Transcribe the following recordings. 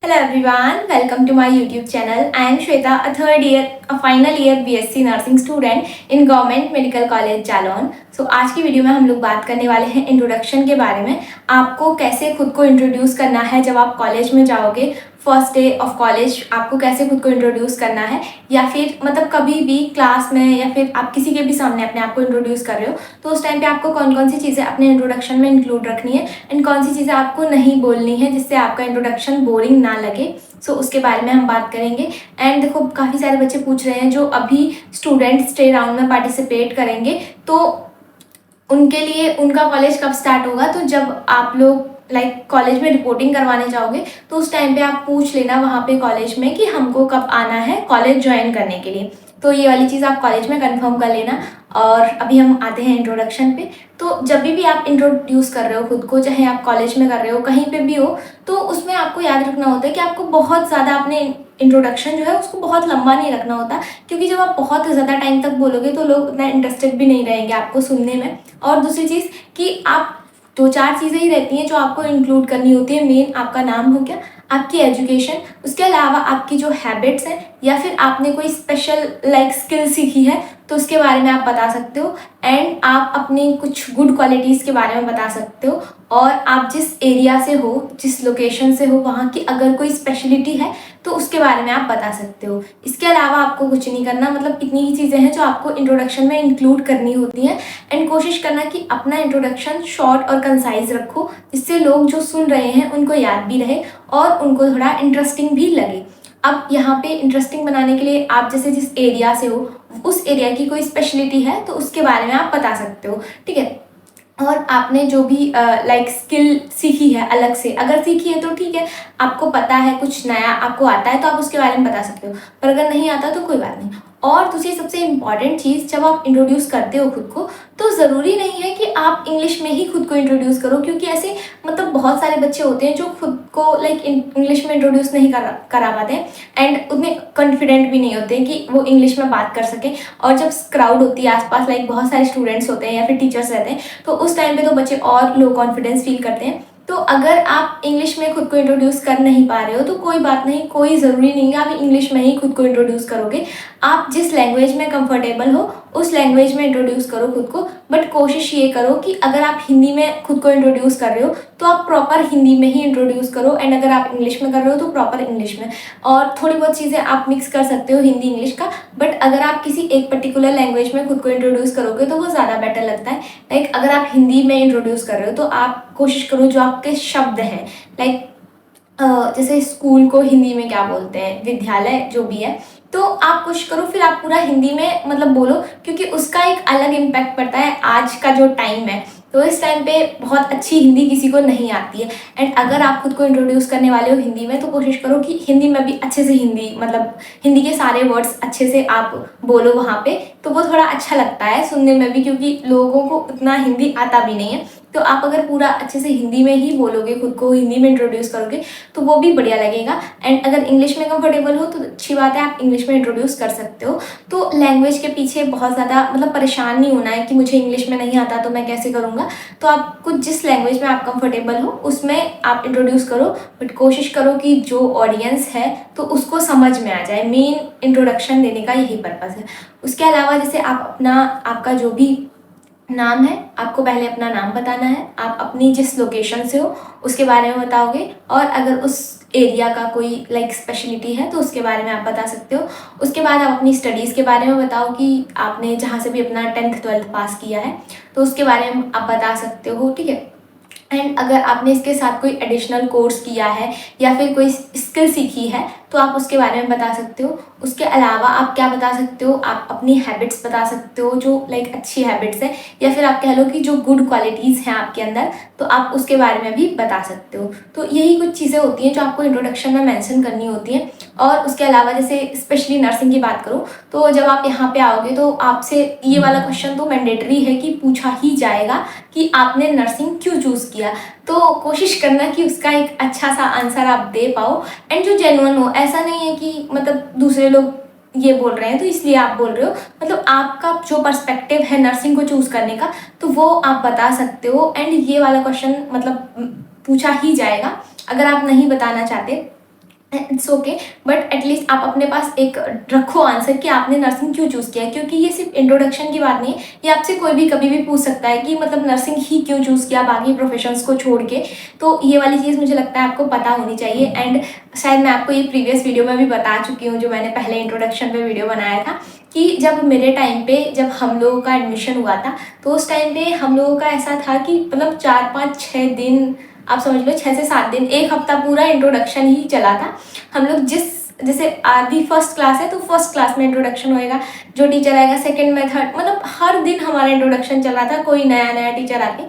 Hello everyone, welcome to my YouTube channel. I am Shweta, a final year BSc Nursing student in Government Medical College Jalon. So आज की video में हम लोग बात करने वाले हैं इंट्रोडक्शन के बारे में। आपको कैसे खुद को इंट्रोड्यूस करना है जब आप कॉलेज में जाओगे, फर्स्ट डे ऑफ कॉलेज आपको कैसे खुद को इंट्रोड्यूस करना है, या फिर मतलब कभी भी क्लास में या फिर आप किसी के भी सामने अपने आप को इंट्रोड्यूस कर रहे हो तो उस टाइम पे आपको कौन कौन सी चीज़ें अपने इंट्रोडक्शन में इंक्लूड रखनी है एंड कौन सी चीज़ें आपको नहीं बोलनी है जिससे आपका इंट्रोडक्शन बोरिंग ना लगे। सो उसके बारे में हम बात करेंगे। एंड देखो, काफ़ी सारे बच्चे पूछ रहे हैं जो अभी स्टूडेंट स्टे राउंड में पार्टिसिपेट करेंगे तो उनके लिए उनका कॉलेज कब स्टार्ट होगा। तो जब आप लोग कॉलेज में रिपोर्टिंग करवाने जाओगे तो उस टाइम पे आप पूछ लेना वहाँ पे कॉलेज में कि हमको कब आना है कॉलेज ज्वाइन करने के लिए। तो ये वाली चीज़ आप कॉलेज में कंफर्म कर लेना। और अभी हम आते हैं इंट्रोडक्शन पे। तो जब भी आप इंट्रोड्यूस कर रहे हो खुद को, चाहे आप कॉलेज में कर रहे हो कहीं पे भी हो, तो उसमें आपको याद रखना होता है कि आपको बहुत ज़्यादा अपने इंट्रोडक्शन जो है उसको बहुत लंबा नहीं रखना होता, क्योंकि जब आप बहुत ज़्यादा टाइम तक बोलोगे तो लोग उतना इंटरेस्टेड भी नहीं रहेंगे आपको सुनने में। और दूसरी चीज़ कि आप 2-4 चीज़ें ही रहती हैं जो आपको इंक्लूड करनी होती है। मेन आपका नाम हो गया, आपकी एजुकेशन, उसके अलावा आपकी जो हैबिट्स हैं या फिर आपने कोई स्पेशल स्किल सीखी है तो उसके बारे में आप बता सकते हो। एंड आप अपनी कुछ गुड क्वालिटीज़ के बारे में बता सकते हो। और आप जिस एरिया से हो, जिस लोकेशन से हो, वहाँ की अगर कोई स्पेशलिटी है तो उसके बारे में आप बता सकते हो। इसके अलावा आपको कुछ नहीं करना, मतलब इतनी ही चीज़ें हैं जो आपको इंट्रोडक्शन में इंक्लूड करनी होती हैं। एंड कोशिश करना कि अपना इंट्रोडक्शन शॉर्ट और कंसाइज रखो, जिससे लोग जो सुन रहे हैं उनको याद भी रहे और उनको थोड़ा इंटरेस्टिंग भी लगे। अब यहाँ पे इंटरेस्टिंग बनाने के लिए आप जैसे जिस एरिया से हो उस एरिया की कोई स्पेशलिटी है तो उसके बारे में आप बता सकते हो, ठीक है। और आपने जो भी स्किल सीखी है अलग से, अगर सीखी है तो ठीक है, आपको पता है कुछ नया आपको आता है तो आप उसके बारे में बता सकते हो, पर अगर नहीं आता तो कोई बात नहीं। और दूसरी सबसे इम्पॉर्टेंट चीज़, जब आप इंट्रोड्यूस करते हो खुद को तो ज़रूरी नहीं है कि आप इंग्लिश में ही खुद को इंट्रोड्यूस करो, क्योंकि ऐसे बहुत सारे बच्चे होते हैं जो खुद को इंग्लिश में इंट्रोड्यूस नहीं करा पाते हैं एंड उतने कॉन्फिडेंट भी नहीं होते हैं कि वो इंग्लिश में बात कर सकें। और जब क्राउड होती है आसपास, बहुत सारे स्टूडेंट्स होते हैं या फिर टीचर्स रहते हैं, तो उस टाइम पे तो बच्चे और लो कॉन्फिडेंस फील करते हैं। तो अगर आप इंग्लिश में खुद को इंट्रोड्यूस कर नहीं पा रहे हो तो कोई बात नहीं, कोई ज़रूरी नहीं है आप इंग्लिश में ही खुद को इंट्रोड्यूस करोगे। आप जिस लैंग्वेज में कंफर्टेबल हो उस लैंग्वेज में इंट्रोड्यूस करो खुद को। बट कोशिश ये करो कि अगर आप हिंदी में खुद को इंट्रोड्यूस कर रहे हो तो आप प्रॉपर हिंदी में ही इंट्रोड्यूस करो, एंड अगर आप इंग्लिश में कर रहे हो तो प्रॉपर इंग्लिश में। और थोड़ी बहुत चीज़ें आप मिक्स कर सकते हो हिंदी इंग्लिश का, बट अगर आप किसी एक पर्टिकुलर लैंग्वेज में खुद को इंट्रोड्यूस करोगे तो वो ज़्यादा बेटर लगता है। अगर आप हिंदी में इंट्रोड्यूस कर रहे हो तो आप कोशिश करो जो आपके शब्द हैं, जैसे स्कूल को हिंदी में क्या बोलते हैं, विद्यालय जो भी है, तो आप कोशिश करो फिर आप पूरा हिंदी में बोलो, क्योंकि उसका एक अलग इम्पैक्ट पड़ता है। आज का जो टाइम है तो इस टाइम पे बहुत अच्छी हिंदी किसी को नहीं आती है, एंड अगर आप खुद को इंट्रोड्यूस करने वाले हो हिंदी में तो कोशिश करो कि हिंदी में भी अच्छे से हिंदी के सारे वर्ड्स अच्छे से आप बोलो वहाँ पे, तो वो थोड़ा अच्छा लगता है सुनने में भी, क्योंकि लोगों को उतना हिंदी आता भी नहीं है। तो आप अगर पूरा अच्छे से हिंदी में ही बोलोगे, खुद को हिंदी में इंट्रोड्यूस करोगे तो वो भी बढ़िया लगेगा। एंड अगर इंग्लिश में कंफर्टेबल हो तो अच्छी बात है, आप इंग्लिश में इंट्रोड्यूस कर सकते हो। तो लैंग्वेज के पीछे बहुत ज़्यादा परेशान नहीं होना है कि मुझे इंग्लिश में नहीं आता तो मैं कैसे करूँगा। तो आप कुछ जिस लैंग्वेज में आप कंफर्टेबल हो उसमें आप इंट्रोड्यूस करो, बट कोशिश करो कि जो ऑडियंस है तो उसको समझ में आ जाए। मेन इंट्रोडक्शन देने का यही पर्पज़ है। उसके अलावा जैसे आपका जो भी नाम है, आपको पहले अपना नाम बताना है, आप अपनी जिस लोकेशन से हो उसके बारे में बताओगे, और अगर उस एरिया का कोई स्पेशलिटी है तो उसके बारे में आप बता सकते हो। उसके बाद आप अपनी स्टडीज़ के बारे में बताओ कि आपने जहाँ से भी अपना 10th 12th पास किया है तो उसके बारे में आप बता सकते हो, ठीक है। एंड अगर आपने इसके साथ कोई एडिशनल कोर्स किया है या फिर कोई स्किल सीखी है तो आप उसके बारे में बता सकते हो। उसके अलावा आप क्या बता सकते हो, आप अपनी हैबिट्स बता सकते हो जो अच्छी हैबिट्स है, या फिर आप कह लो कि जो गुड क्वालिटीज़ हैं आपके अंदर, तो आप उसके बारे में भी बता सकते हो। तो यही कुछ चीज़ें होती हैं जो आपको इंट्रोडक्शन में मेंशन करनी होती हैं। और उसके अलावा जैसे स्पेशली नर्सिंग की बात करूँ तो जब आप यहाँ पे आओगे तो आपसे ये वाला क्वेश्चन तो मैंडेटरी है कि पूछा ही जाएगा कि आपने नर्सिंग क्यों चूज़ किया। तो कोशिश करना कि उसका एक अच्छा सा आंसर आप दे पाओ, एंड जो जेन्युइन हो। ऐसा नहीं है कि दूसरे लोग ये बोल रहे हैं तो इसलिए आप बोल रहे हो, आपका जो पर्सपेक्टिव है नर्सिंग को चूज़ करने का तो वो आप बता सकते हो। एंड ये वाला क्वेश्चन पूछा ही जाएगा। अगर आप नहीं बताना चाहते इट्स ओके, बट एटलीस्ट आप अपने पास एक रखो आंसर कि आपने नर्सिंग क्यों चूज़ किया है, क्योंकि ये सिर्फ इंट्रोडक्शन की बात नहीं है, ये आपसे कोई भी कभी भी पूछ सकता है कि मतलब नर्सिंग ही क्यों चूज़ किया बाकी प्रोफेशंस को छोड़ के। तो ये वाली चीज़ मुझे लगता है आपको पता होनी चाहिए। एंड शायद मैं आपको ये प्रीवियस वीडियो में भी बता चुकी हूँ, जो मैंने पहले इंट्रोडक्शन पे वीडियो बनाया था, कि जब मेरे टाइम पे जब हम लोगों का एडमिशन हुआ था, तो उस टाइम पे हम लोगों का ऐसा था कि मतलब 4 5 6 दिन, आप समझ लो 6 से 7 दिन, एक हफ्ता पूरा इंट्रोडक्शन ही चला था। हम लोग जैसे अभी फर्स्ट क्लास है तो फर्स्ट क्लास में इंट्रोडक्शन होएगा, जो टीचर आएगा सेकंड में थर्ड, मतलब हर दिन हमारा इंट्रोडक्शन चला था, कोई नया नया टीचर आके।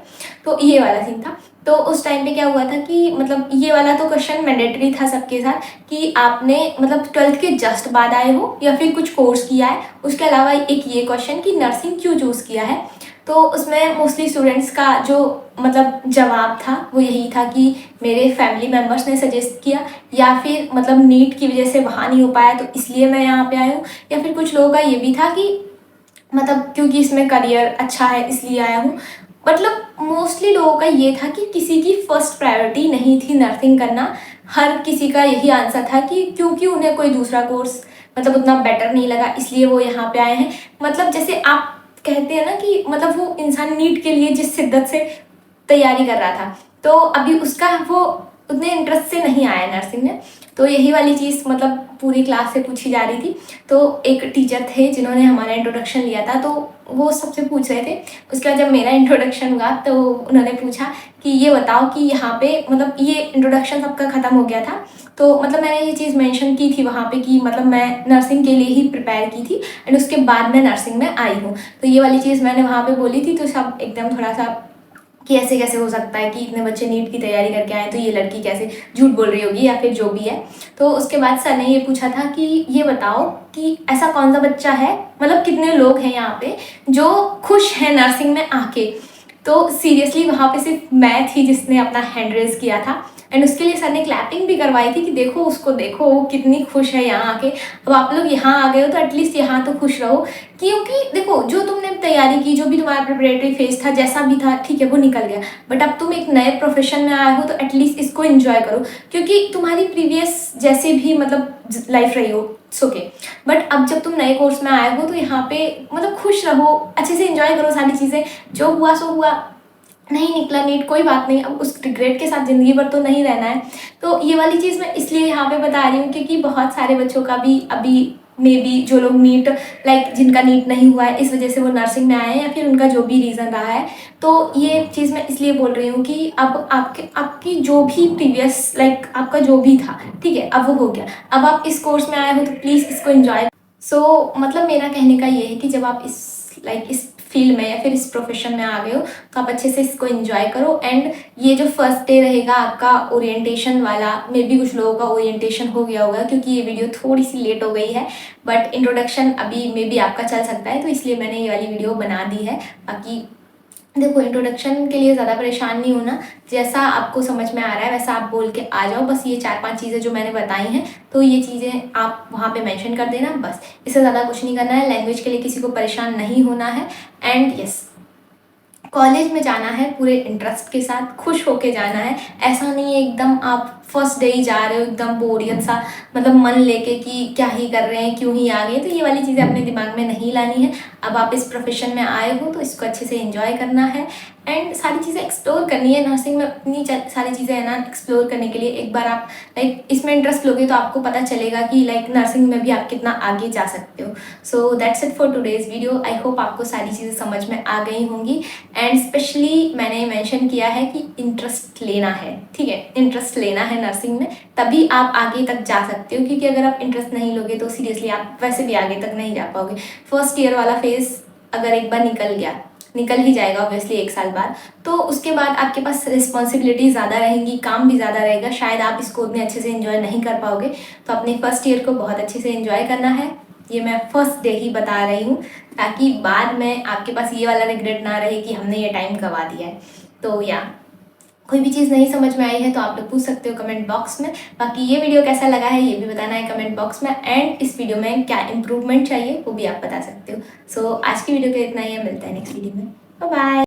तो ये वाला सीन था। तो उस टाइम पे क्या हुआ था कि मतलब ये वाला तो क्वेश्चन मैंडेटरी था सबके साथ कि आपने मतलब 12th के जस्ट बाद आए हो या फिर कुछ कोर्स किया है। उसके अलावा एक ये क्वेश्चन कि नर्सिंग क्यों चूज़ किया है। तो उसमें मोस्टली स्टूडेंट्स का जो मतलब जवाब था वो यही था कि मेरे फैमिली मेम्बर्स ने सजेस्ट किया, या फिर मतलब नीट की वजह से वहाँ नहीं हो पाया तो इसलिए मैं यहाँ पे आई हूँ, या फिर कुछ लोगों का ये भी था कि मतलब क्योंकि इसमें करियर अच्छा है इसलिए आया हूँ। मतलब मोस्टली लोगों का ये था कि किसी की फर्स्ट प्रायोरिटी नहीं थी नर्सिंग करना। हर किसी का यही आंसर था कि क्योंकि उन्हें कोई दूसरा कोर्स मतलब उतना बेटर नहीं लगा इसलिए वो यहाँ पे आए हैं। मतलब जैसे आप कहते हैं ना कि मतलब वो इंसान नीट के लिए जिस शिद्दत से तैयारी कर रहा था, तो अभी उसका वो उतने इंटरेस्ट से नहीं आया नर्सिंग में। तो यही वाली चीज़ मतलब पूरी क्लास से पूछी जा रही थी। तो एक टीचर थे जिन्होंने हमारा इंट्रोडक्शन लिया था, तो वो सबसे पूछ रहे थे। उसके बाद जब मेरा इंट्रोडक्शन हुआ तो उन्होंने पूछा कि ये बताओ कि यहाँ पे मतलब ये इंट्रोडक्शन सबका ख़त्म हो गया था, तो मतलब मैंने ये चीज़ मेंशन की थी वहाँ पे कि मतलब मैं नर्सिंग के लिए ही प्रिपेयर की थी एंड उसके बाद मैं नर्सिंग में आई हूँ। तो ये वाली चीज़ मैंने वहाँ पे बोली थी, तो सब एकदम थोड़ा सा कि ऐसे कैसे हो सकता है कि इतने बच्चे नीट की तैयारी करके आए तो ये लड़की कैसे झूठ बोल रही होगी या फिर जो भी है। तो उसके बाद सर ने ये पूछा था कि ये बताओ कि ऐसा कौन सा बच्चा है, मतलब कितने लोग हैं यहाँ पे जो खुश हैं नर्सिंग में आके। तो सीरियसली वहाँ पे सिर्फ मैं थी जिसने अपना हैंड रेज किया था एंड उसके लिए सर ने क्लैपिंग भी करवाई थी कि देखो उसको, देखो वो कितनी खुश है यहाँ आके। अब आप लोग यहाँ आ गए हो तो एटलीस्ट यहाँ तो खुश रहो, क्योंकि देखो जो तुमने तैयारी की, जो भी तुम्हारा प्रिपरेटरी फेज था जैसा भी था ठीक है वो निकल गया, बट अब तुम एक नए प्रोफेशन में आए हो तो एटलीस्ट इसको एंजॉय करो, क्योंकि तुम्हारी प्रीवियस जैसे भी मतलब लाइफ रही हो इट्स ओके, बट अब जब तुम नए कोर्स में आए हो तो यहाँ पे मतलब खुश रहो, अच्छे से एंजॉय करो सारी चीज़ें। जो हुआ सो हुआ, नहीं निकला नीट कोई बात नहीं, अब उस रिग्रेट के साथ ज़िंदगी भर तो नहीं रहना है। तो ये वाली चीज़ मैं इसलिए यहाँ पे बता रही हूँ क्योंकि बहुत सारे बच्चों का भी अभी मे बी जो लोग नीट लाइक जिनका नीट नहीं हुआ है इस वजह से वो नर्सिंग में आए हैं या फिर उनका जो भी रीज़न रहा है। तो ये चीज़ मैं इसलिए बोल रही हूँ कि अब आपकी जो भी प्रीवियस लाइक आपका जो भी था ठीक है अब वो हो गया, अब आप इस कोर्स में आए हो तो प्लीज़ इसको एंजॉय। मतलब मेरा कहने का ये है कि जब आप इस फील्ड में या फिर इस प्रोफेशन में आ गए हो तो आप अच्छे से इसको एंजॉय करो। एंड ये जो फर्स्ट डे रहेगा आपका ओरिएंटेशन वाला, मे बी कुछ लोगों का ओरिएंटेशन हो गया होगा क्योंकि ये वीडियो थोड़ी सी लेट हो गई है, बट इंट्रोडक्शन अभी मे बी आपका चल सकता है तो इसलिए मैंने ये वाली वीडियो बना दी है। बाकी देखो इंट्रोडक्शन के लिए ज़्यादा परेशान नहीं होना, जैसा आपको समझ में आ रहा है वैसा आप बोल के आ जाओ। बस ये 4 5 चीज़ें जो मैंने बताई हैं तो ये चीज़ें आप वहाँ पे मेंशन कर देना, बस इससे ज़्यादा कुछ नहीं करना है। लैंग्वेज के लिए किसी को परेशान नहीं होना है। एंड यस, कॉलेज में जाना है पूरे इंटरेस्ट के साथ, खुश होके जाना है। ऐसा नहीं है एकदम आप फर्स्ट डे ही जा रहे हो एकदम बोरियत सा, मतलब मन लेके कि क्या ही कर रहे हैं क्यों ही आ गए, तो ये वाली चीज़ें अपने दिमाग में नहीं लानी है। अब आप इस प्रोफेशन में आए हो तो इसको अच्छे से एंजॉय करना है एंड सारी चीज़ें एक्सप्लोर करनी है। नर्सिंग में इतनी सारी चीज़ें हैं ना एक्सप्लोर करने के लिए। एक बार आप लाइक इसमें इंटरेस्ट लोगे तो आपको पता चलेगा कि लाइक नर्सिंग में भी आप कितना आगे जा सकते हो। So that's it for today's video. I hope आपको सारी चीज़ें समझ में आ गई होंगी। एंड स्पेशली मैंने मेंशन किया है कि इंटरेस्ट लेना है, ठीक है, इंटरेस्ट लेना है नर्सिंग में, तभी आप आगे तक जा सकते हो। क्योंकि अगर आप इंटरेस्ट नहीं लोगे तो सीरियसली आप वैसे भी आगे तक नहीं जा पाओगे। फर्स्ट ईयर वाला फेज़ अगर एक बार निकल गया, निकल ही जाएगा ऑब्वियसली 1 साल बाद, तो उसके बाद आपके पास रिस्पॉन्सिबिलिटी ज़्यादा रहेंगी, काम भी ज़्यादा रहेगा, शायद आप इसको उतने अच्छे से एंजॉय नहीं कर पाओगे। तो अपने फर्स्ट ईयर को बहुत अच्छे से एंजॉय करना है, ये मैं फर्स्ट डे ही बता रही हूँ ताकि बाद में आपके पास ये वाला रिग्रेट ना रहे कि हमने ये टाइम गवा दिया है। तो या कोई भी चीज़ नहीं समझ में आई है तो आप लोग पूछ सकते हो कमेंट बॉक्स में। बाकी ये वीडियो कैसा लगा है ये भी बताना है कमेंट बॉक्स में, एंड इस वीडियो में क्या इंप्रूवमेंट चाहिए वो भी आप बता सकते हो। सो आज की वीडियो का इतना ही है, मिलता है नेक्स्ट वीडियो में, बाय बाय।